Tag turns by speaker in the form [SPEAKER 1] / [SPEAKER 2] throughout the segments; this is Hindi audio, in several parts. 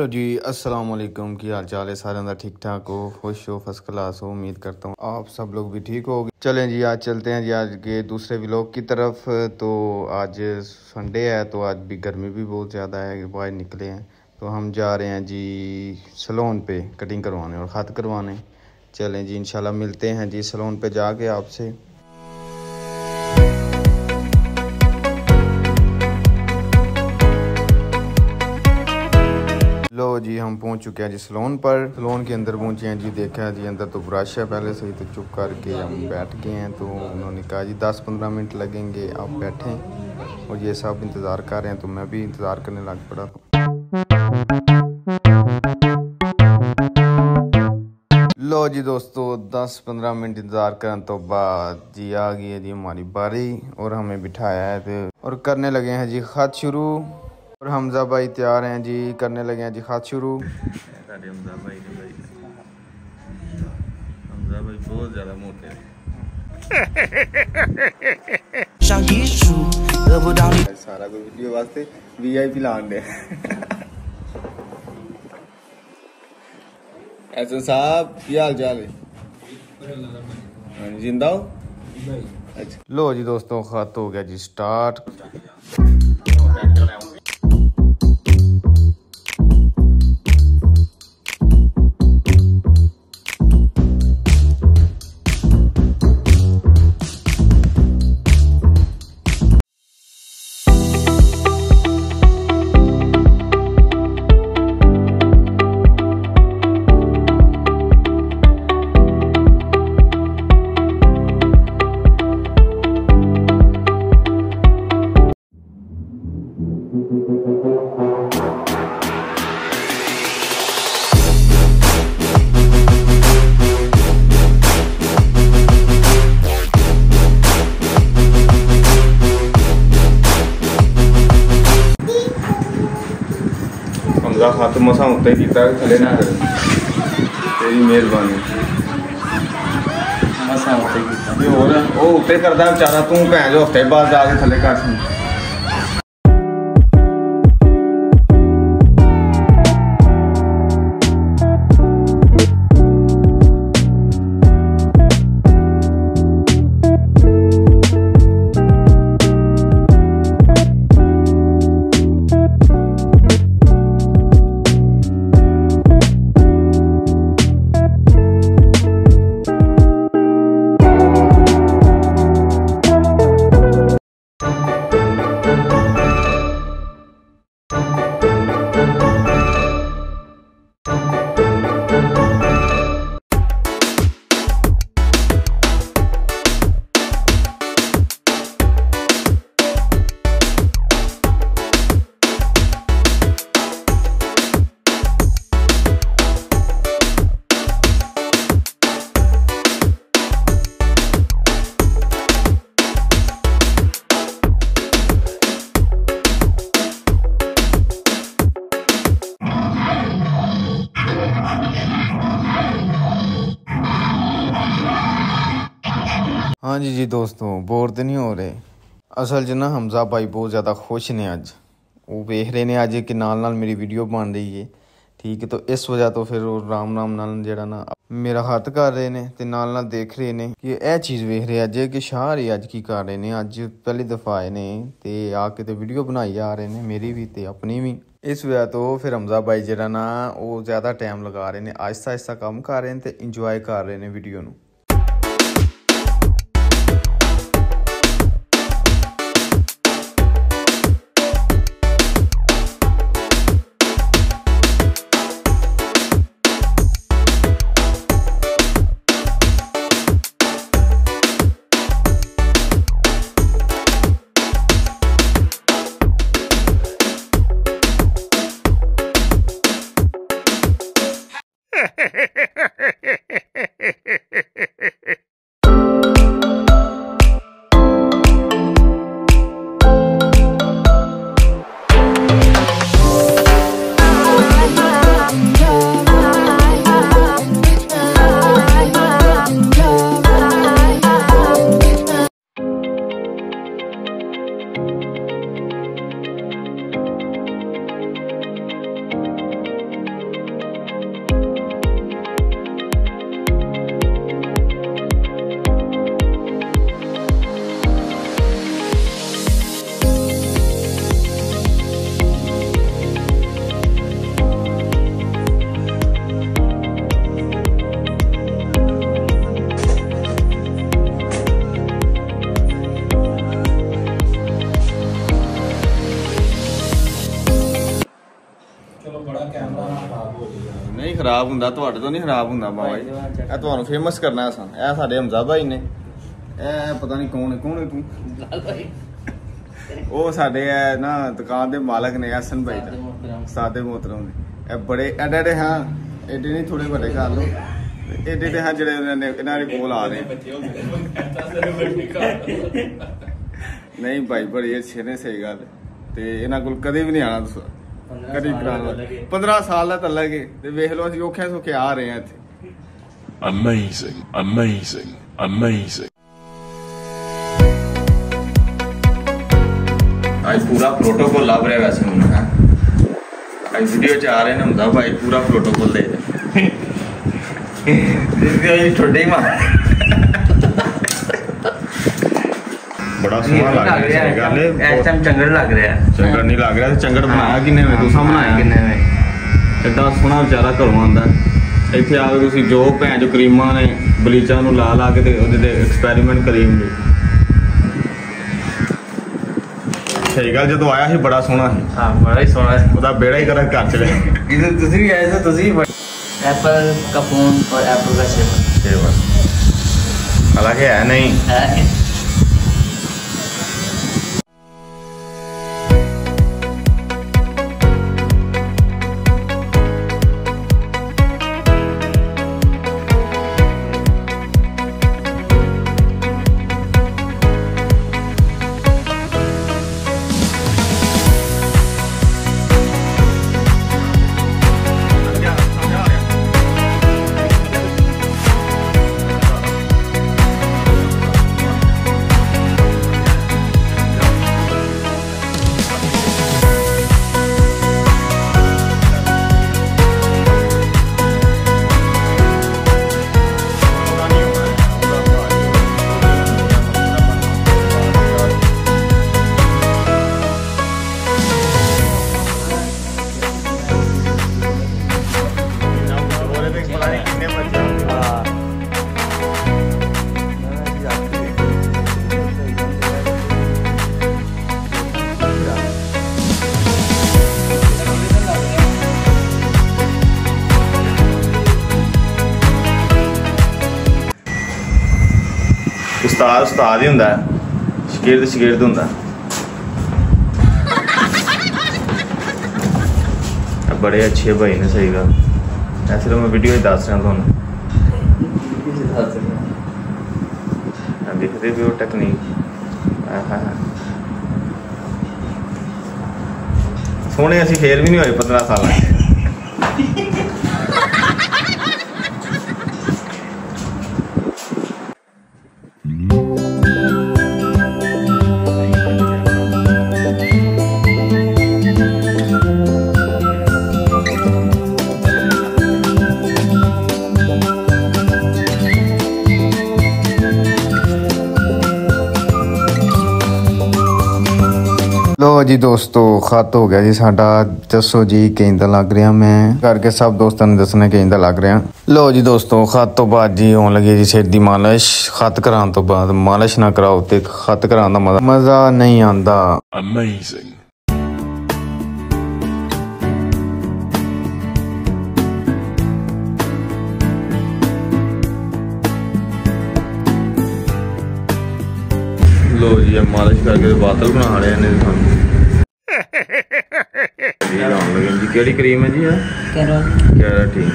[SPEAKER 1] जी अस्सलाम वालेकुम की हाल चाल है सारे अंदर ठीक ठाक हो, खुश हो, फर्स्ट क्लास हो। उम्मीद करता हूँ आप सब लोग भी ठीक हो। चलें जी, आज चलते हैं जी आज के दूसरे व्लॉग की तरफ। तो आज संडे है तो आज भी गर्मी भी बहुत ज़्यादा है, बाहर निकले हैं तो हम जा रहे हैं जी सैलून पे कटिंग करवाने और ख़त करवाने। चलें जी, इंशाल्लाह मिलते हैं जी सैलून पे जाके आपसे। लो जी, हम पहुंच चुके हैं जी सैलून पर। सैलून के अंदर पहुंचे हैं जी, देखा है जी अंदर तो ब्रश है पहले से ही, तो चुप करके हम बैठ गए हैं। तो उन्होंने कहा जी 10-15 मिनट लगेंगे, आप बैठें। और ये सब इंतज़ार कर रहे हैं तो मैं भी इंतज़ार करने लग पड़ा। लो जी दोस्तों, 10-15 मिनट इंतज़ार करने तो बाद जी आ गई है जी हमारी बारी और हमें बिठाया है और करने लगे हैं जी ख़त शुरू। और हमजा भाई तैयार हैं जी, करने लगे हैं जी ख़त शुरू।
[SPEAKER 2] हमजा भाई बहुत ज़्यादा मोटे हैं।
[SPEAKER 1] सारा कोई वीडियो वास्ते VIP लान दे। ऐसा साहब क्या हाल चाल है? जिंदा हो? अच्छा लो जी दोस्तों, ख़त हो गया जी स्टार्ट। हमजा ख़त मसा उत्ते कीता थले ना कर, तेरी मेहरबानी।
[SPEAKER 2] मसा उत्ते कीता
[SPEAKER 1] ये और ओ उत्ते करदा बेचारा, तू भैन जो हफ्ते बाद जाके थले कर सी। हाँ जी दोस्तों, बोर तो नहीं हो रहे। असल च ना हमजा भाई बहुत ज़्यादा खुश ने अज, वो वेख रहे ने अज कि नाल मेरी वीडियो बन रही है, ठीक है। तो इस वजह तो फिर राम नाल जेड़ा ना मेरा ख़त कर रहे ने ते नाल देख रहे ने कि यह चीज़ वेख रहे अज कि शाह अज की कर रहे ने। अज पहली दफ़ा आए ने ते आके तो वीडियो बनाई आ रहे ने, मेरी भी ते अपनी भी। इस वजह तो फिर हमजा भाई जेड़ा ना वो ज़्यादा टाइम लगा रहे ने, आहिस्ता आहिस्ता काम कर रहे हैं तो इंजॉय कर रहे हैं वीडियो नू। ਖਰਾਬ ਹੁੰਦਾ, ਤੁਹਾਡੇ ਤੋਂ ਨਹੀਂ ਖਰਾਬ ਹੁੰਦਾ ਬਾਬਾ ਜੀ। ਇਹ ਤੁਹਾਨੂੰ ਫੇਮਸ ਕਰਨਾ ਅਸਾਂ। ਇਹ ਸਾਡੇ ਹਮਜ਼ਾ ਭਾਈ ਨੇ, ਇਹ ਪਤਾ ਨਹੀਂ ਕੌਣ ਹੈ ਤੂੰ? ਉਹ ਸਾਡੇ ਨਾ ਦੁਕਾਨ ਦੇ ਮਾਲਕ ਨੇ, ਹਸਨ ਭਾਈ ਦਾ, ਸਾਦੇ मोहतरम ने। ਇਹ ਬੜੇ ਐਡੇ ਹਾਂ, ਐਡੇ नहीं थोड़े ਵੱਡੇ ਕਰ ਲੋ, ਐਡੇ ਹਾਂ ਜਿਹੜੇ ਇਹਨਾਂ ਦੇ ਕੋਲ ਆ ਰਹੇ। नहीं भाई बड़ी अच्छे ने, सही गल। ते इन्हां कोल कदे भी नहीं आना तुस, कदी 15 साल दा तलक है ते वेख लो असि औखे सौखे आ रहे हैं इत्थे।
[SPEAKER 3] Amazing, amazing, amazing.
[SPEAKER 1] आज पूरा प्रोटोकॉल लग रहा है वैसे हुन है, आज वीडियो च आ रहे ने हमजा भाई पूरा प्रोटोकॉल दे दे ठोडे ही मार। बड़ा सोहना लग रहा है, गल इस टाइम चंगड़ लग रहा है। चंगड़ नहीं लग रहा, चंगड़ बनाया किन्ने में? तुसां बनाया किन्ने में? एडा सोहना बेचारा घरों आंदा, ਇੱਥੇ ਆ ਕੇ ਤੁਸੀਂ ਜੋ ਭੈਣ ਜੋ ਕਰੀਮਾਂ ਨੇ ਬਲੀਚਾਂ ਨੂੰ ਲਾ ਲਾ ਕੇ ਤੇ ਉਹਦੇ ਤੇ ਐਕਸਪੈਰੀਮੈਂਟ ਕਰੀ ਹੁੰਦੇ। ਸਹੀ ਗੱਲ, ਜਦੋਂ ਆਇਆ ਸੀ ਬੜਾ ਸੋਹਣਾ ਸੀ। ਹਾਂ ਬੜਾ ਹੀ ਸੋਹਣਾ, ਉਹਦਾ ਬੇੜਾ ਹੀ ਕਰ ਘਰ ਚਲੇ। ਜਦੋਂ ਤੁਸੀਂ ਵੀ ਆਏ ਸੀ, ਤੁਸੀਂ
[SPEAKER 4] एप्पल का फोन और एप्पल का सेवन,
[SPEAKER 1] हालांकि है नहीं। उस्ताद उस्ताद ही हुंदा है, शगिर्द शगिर्द हुंदा। बड़े अच्छे भाई ने, सही गल। ऐसे तो मैं वीडियो दस रहा तुहानू, दिखते भी वो टेक्नीक। सोहने असीं फेर भी नहीं होए 15 साल। लो जी दोस्तों, खत हो गया जी साडा। दसो जी किंदा लग रहा, मैं करके सब दोस्तों ने दसना किंदा लग रहा। लो जी दोस्तों, खत तो बाद जी होने लगी जी सिर दी मालिश। खत कराने तो बाद मालिश ना कराओ ते खत कराने दा मजा नहीं आंदा।
[SPEAKER 3] Amazing. लो जी मालिश करके बादल बना रहे हैं जी। केड़ी क्रीम है जी? कैराटीन।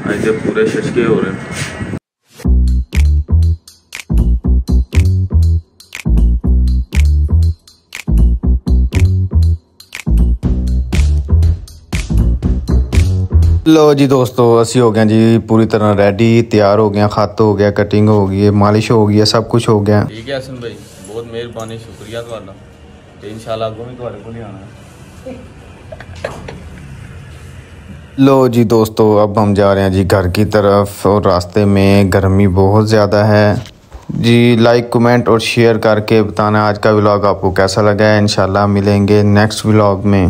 [SPEAKER 3] आज पूरे शशके हो रहे हैं। लो जी दोस्तों, असी हो गए जी पूरी तरह रेडी, तैयार हो गया। खत हो गया, कटिंग हो गई है, मालिश हो गई है, सब कुछ हो गया। ठीक है हसन भाई, बहुत मेहरबानी, शुक्रिया तुहाडा। ते इंशाल्लाह अगों भी तुहाडे कोल ही आना। लो जी दोस्तों, अब हम जा रहे हैं जी घर की तरफ और रास्ते में गर्मी बहुत ज़्यादा है जी। लाइक कमेंट और शेयर करके बताना आज का व्लॉग आपको कैसा लगा है। इंशाल्लाह मिलेंगे नेक्स्ट व्लॉग में।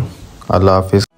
[SPEAKER 3] अल्लाह हाफिज़।